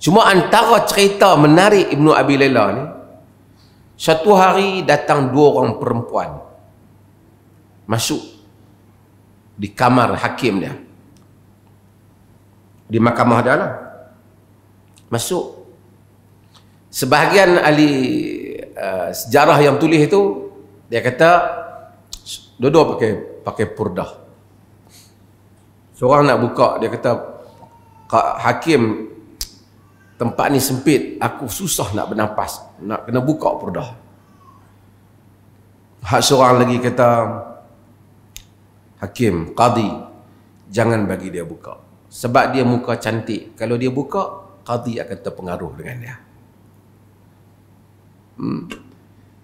Cuma antara cerita menarik Ibnu Abi Layla ni, satu hari datang dua orang perempuan masuk di kamar hakim dia, di mahkamah dia lah. Masuk. Sebahagian ahli sejarah yang tulis itu, dia kata dua-dua pakai purdah. Seorang nak buka, dia kata, "Kak Hakim, tempat ni sempit, aku susah nak bernafas, nak kena buka purdah." Hak seorang lagi kata, "Hakim, qadi, jangan bagi dia buka. Sebab dia muka cantik. Kalau dia buka, qadi akan terpengaruh dengan dia."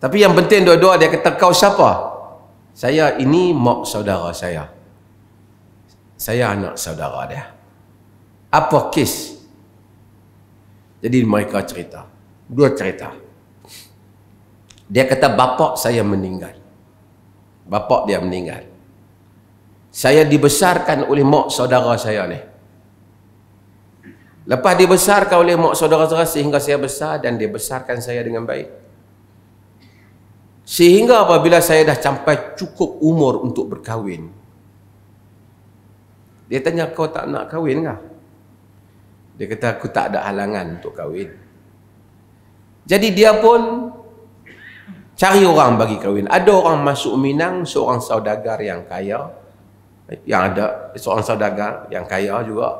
Tapi yang penting dua-dua, dia kata, "Kau siapa?" "Saya ini mak saudara saya. Saya anak saudara dia." "Apa kes?" Jadi mereka cerita. Dua cerita. Dia kata, "Bapak saya meninggal. Bapak dia meninggal. Saya dibesarkan oleh mak saudara saya ni. Lepas dibesarkan oleh mak saudara saya sehingga saya besar, dan dia besarkan saya dengan baik. Sehingga apabila saya dah sampai cukup umur untuk berkahwin." Dia tanya, "Kau tak nak kahwin kah?" Dia kata, "Aku tak ada halangan untuk kahwin." Jadi dia pun cari orang bagi kahwin. Ada orang masuk Minang, seorang saudagar yang kaya, yang ada seorang saudagar yang kaya juga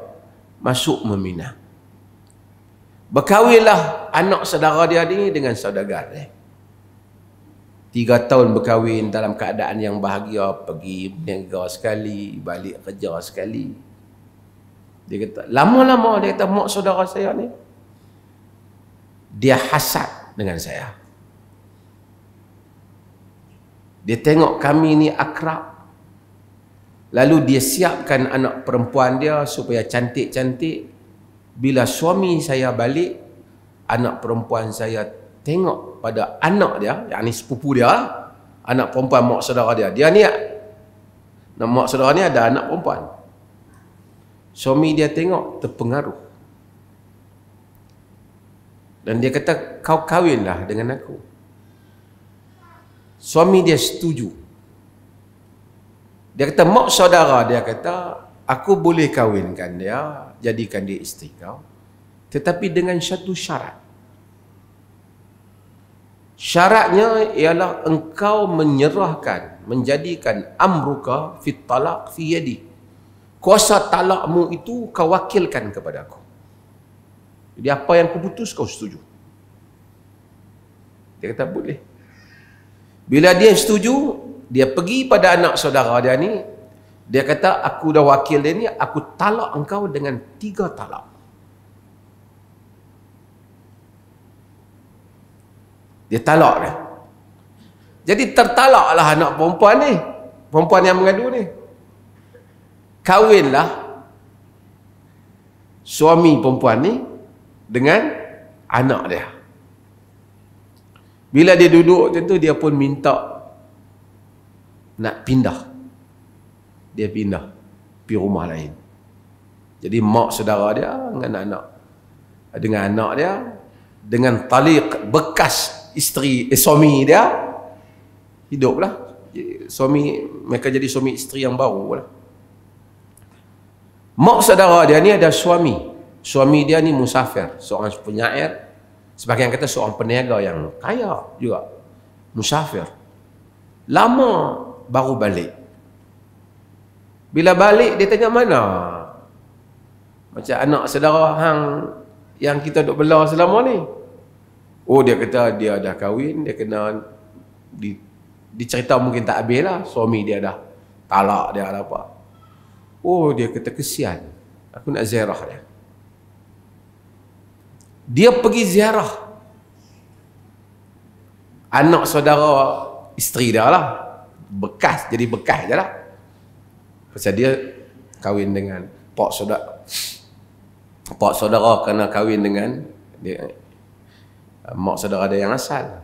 masuk meminang. Berkahwinlah anak saudara dia ni dengan saudagar dia. 3 tahun berkahwin dalam keadaan yang bahagia, pergi berniaga sekali, balik kerja sekali. Dia kata, lama-lama dia kata, mak saudara saya ni, dia hasad dengan saya. Dia tengok kami ni akrab. Lalu dia siapkan anak perempuan dia supaya cantik-cantik. Bila suami saya balik, anak perempuan saya tengok pada anak dia, yang ni sepupu dia, anak perempuan mak saudara dia. Dia ni, mak saudara ni ada anak perempuan. Suami dia tengok, terpengaruh. Dan dia kata, "Kau kahwinlah dengan aku." Suami dia setuju. Dia kata, "Mak saudara," dia kata, "aku boleh kahwinkan dia, jadikan dia isteri kau. Tetapi dengan satu syarat. Syaratnya ialah engkau menyerahkan, menjadikan amruka fit talaq fi yadi. Kuasa talakmu itu kau wakilkan kepada aku. Jadi apa yang aku putus, kau setuju." Dia kata, "Boleh." Bila dia setuju, dia pergi pada anak saudara dia ni. Dia kata, "Aku dah wakil dia ni, aku talak engkau dengan 3 talak." Dia talak dia. Jadi tertalaklah anak perempuan ni, perempuan yang mengadu ni. Kahwinlah suami perempuan ni dengan anak dia. Bila dia duduk macam tu, dia pun minta nak pindah. Dia pindah pergi rumah lain. Jadi mak saudara dia dengan anak dia, dengan taliq bekas suami dia, hiduplah. Mereka jadi suami isteri yang baru lah. Mak saudara dia ni ada suami. Suami dia ni musafir, seorang penyair. Sebagian kata seorang peniaga yang kaya juga. Musafir. Lama baru balik. Bila balik, dia tanya, "Mana macam anak saudara hang yang kita duk bela selama ni?" Oh, dia kata dia dah kahwin, dia kena dicerita mungkin tak habis lah. Suami dia dah talak dia lah apa. Oh, dia kata, "Kesian, aku nak ziarah dia." Dia pergi ziarah anak saudara isteri dia lah. Jadi bekas je lah. Pasal dia kahwin dengan pak saudara kena kahwin dengan dia, mak saudara dia yang asal.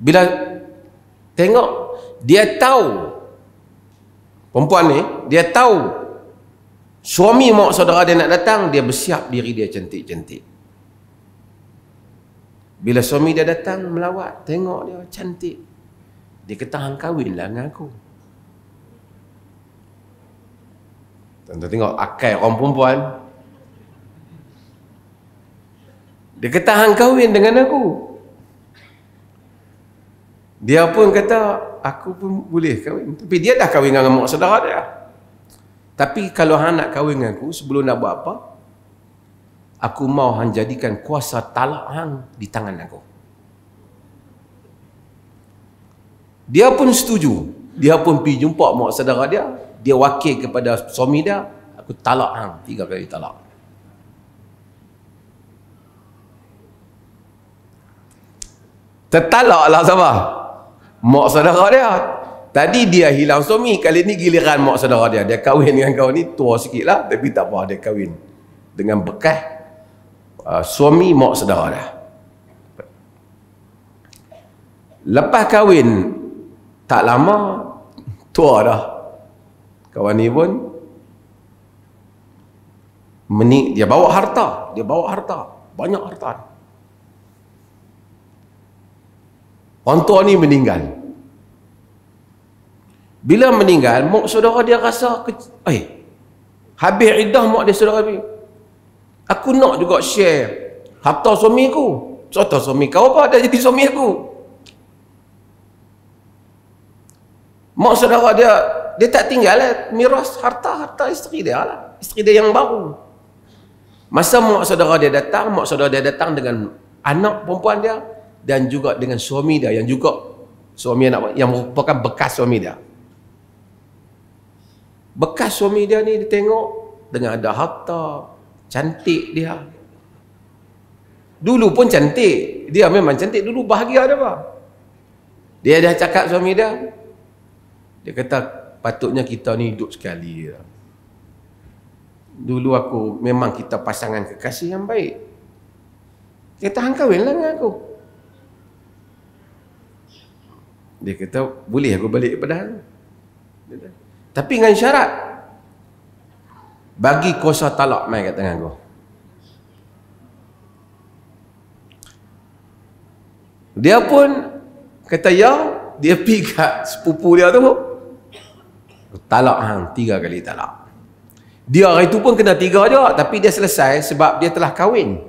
Bila tengok, dia tahu perempuan ni, dia tahu suami mak saudara dia nak datang, dia bersiap diri dia cantik-cantik. Bila suami dia datang melawat, tengok dia cantik, dia kata hang kahwin lah dengan aku. Tuan-tuan tengok akal orang perempuan. Dia kata hang kahwin dengan aku. Dia pun kata aku pun boleh kahwin. Tapi dia dah kahwin dengan mak saudara dia. Tapi kalau hang nak kahwin dengan aku, sebelum nak buat apa, aku mau hang jadikan kuasa talak hang di tangan aku. Dia pun setuju. Dia pun pergi jumpa mak saudara dia. Dia wakil kepada suami dia, aku talak hang 3 kali talak. Tertalaklah siapa? Mak saudara dia. Tadi dia hilang suami, kali ni giliran mak saudara dia. Dia kahwin dengan kau ni tua sikit lah, tapi tak apa, dia kahwin dengan bekas suami mak saudara dia. Lepas kahwin tak lama, tua dah. Kawan ni pun dia bawa harta, banyak harta. Orang tua ni meninggal. Bila meninggal, mak saudara dia rasa habis iddah mak dia saudara dia. Aku nak juga share harta suami aku. Harta suami kau apa? Dah jadi suami aku. Mak saudara dia tak tinggal lah miras harta isteri dia lah. Isteri dia yang baru. Masa mak saudara dia datang dengan anak perempuan dia dan juga dengan suami dia yang juga suami anak yang merupakan bekas suami dia. Bekas suami dia ni dia tengok dengan ada harta, cantik dia. Dulu pun cantik. Dia memang cantik dulu, bahagia dia apa? Dia dah cakap suami dia. Dia kata patutnya kita ni hidup sekali. Dulu aku memang kita pasangan kekasih yang baik. Dia kata hang kahwinlah dengan aku. Dia kata boleh aku balik kepada hang. Tapi dengan syarat bagi kuasa talak mai kat tangan aku. Dia pun kata ya, dia pergi kat sepupu dia tu, talak hang 3 kali talak. Dia hari tu pun kena 3 je, tapi dia selesai sebab dia telah kahwin.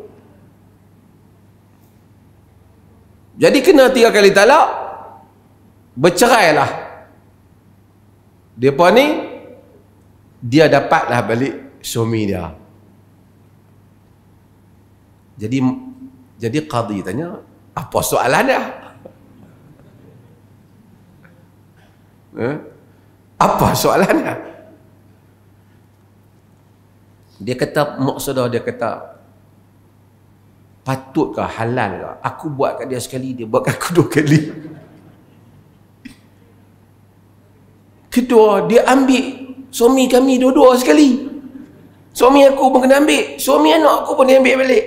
Jadi kena 3 kali talak, bercerailah. Depa ni dia dapatlah balik suami dia. Jadi qadi tanya, apa soalan dia? Apa soalannya? Dia kata, mak saudara dia kata, patutkah, halal ke aku buat kat dia sekali, dia buat kat aku 2 kali. Kedua, dia ambil suami kami dua-dua sekali. Suami aku pun kena ambil, suami anak aku pun dia ambil balik.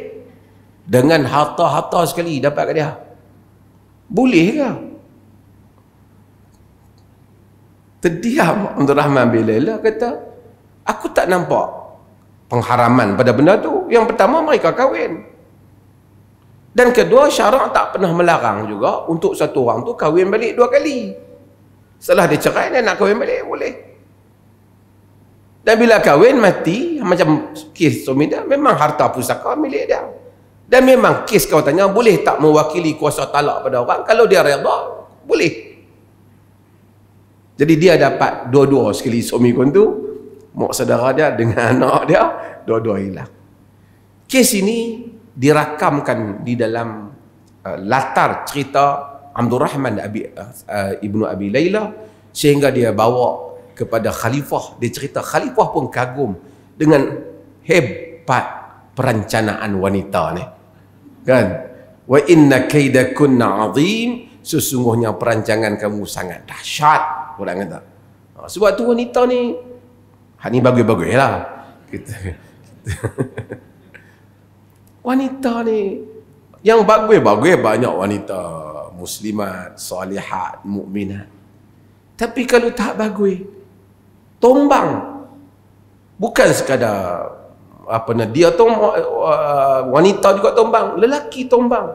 Dengan harta-harta sekali dapat kat dia. Boleh ke? Terdiam Abdul Rahman bin Laila kata, aku tak nampak pengharaman pada benda tu. Yang pertama, mereka kahwin. Dan kedua, syarak tak pernah melarang juga untuk satu orang tu kahwin balik 2 kali. Setelah dia cerai, dia nak kahwin balik, boleh. Dan bila kahwin, mati, macam kes suami dia, memang harta pusaka milik dia. Dan memang kes kau tanya, boleh tak mewakili kuasa talak pada orang? Kalau dia reda, boleh. Jadi dia dapat dua-dua sekali suami kon tu, mak saudara dia dengan anak dia, dua-dua hilang. Kes ini dirakamkan di dalam latar cerita Abdul Rahman ibnu Abi Laila, sehingga dia bawa kepada khalifah. Dia cerita khalifah pun kagum dengan hebat perencanaan wanita ni. Kan? Wa inna kaidakunna azim, sesungguhnya perancangan kamu sangat dahsyat. Orang kata. Sebab tu wanita ni, ni bagus-bagus lah. Wanita ni yang bagus-bagus, banyak wanita muslimat, salihat, mukminat. Tapi kalau tak bagus, tombang. Bukan sekadar dia wanita juga tombang, lelaki tombang.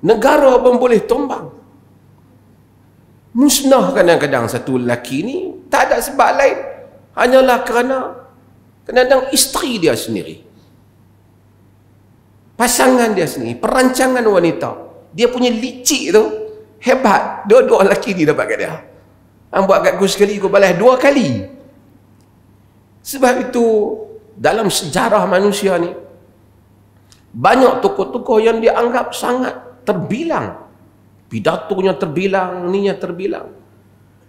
Negara pun boleh tumbang. Musnah kadang-kadang satu lelaki ni tak ada sebab lain, hanyalah kerana kadang-kadang isteri dia sendiri, pasangan dia sendiri, perancangan wanita. Dia punya licik tu hebat. Dua-dua lelaki ni dapat kat dia. Hang buat kat aku sekali, aku balas 2 kali. Sebab itu dalam sejarah manusia ni banyak tokoh-tokoh yang dianggap sangat terbilang, pidatonya terbilang, ininya terbilang.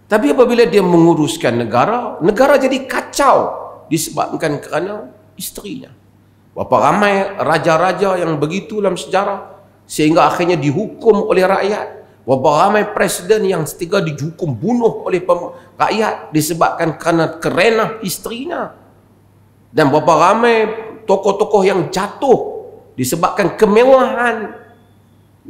Tapi apabila dia menguruskan negara, negara jadi kacau disebabkan kerana isterinya. Berapa ramai raja-raja yang begitu dalam sejarah sehingga akhirnya dihukum oleh rakyat. Berapa ramai presiden yang setiga dihukum bunuh oleh rakyat disebabkan kerana kerenah isterinya. Dan berapa ramai tokoh-tokoh yang jatuh disebabkan kemewahan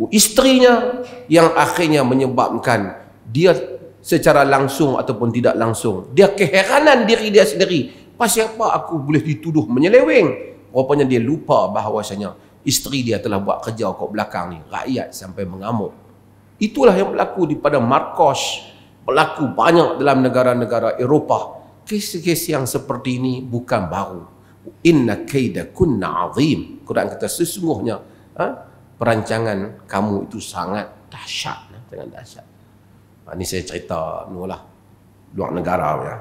isterinya, yang akhirnya menyebabkan dia secara langsung ataupun tidak langsung, dia keheranan diri dia sendiri. Pasal apa aku boleh dituduh menyeleweng? Rupanya dia lupa bahawasanya isteri dia telah buat kerja kat belakang ni, rakyat sampai mengamuk. Itulah yang berlaku pada Marcos, berlaku banyak dalam negara-negara Eropah. Kes-kes yang seperti ini bukan baru. Inna kaida kunna azim. Quran kata sesungguhnya perancangan kamu itu sangat dahsyat, sangat dahsyat. Ini saya cerita luar negara ya.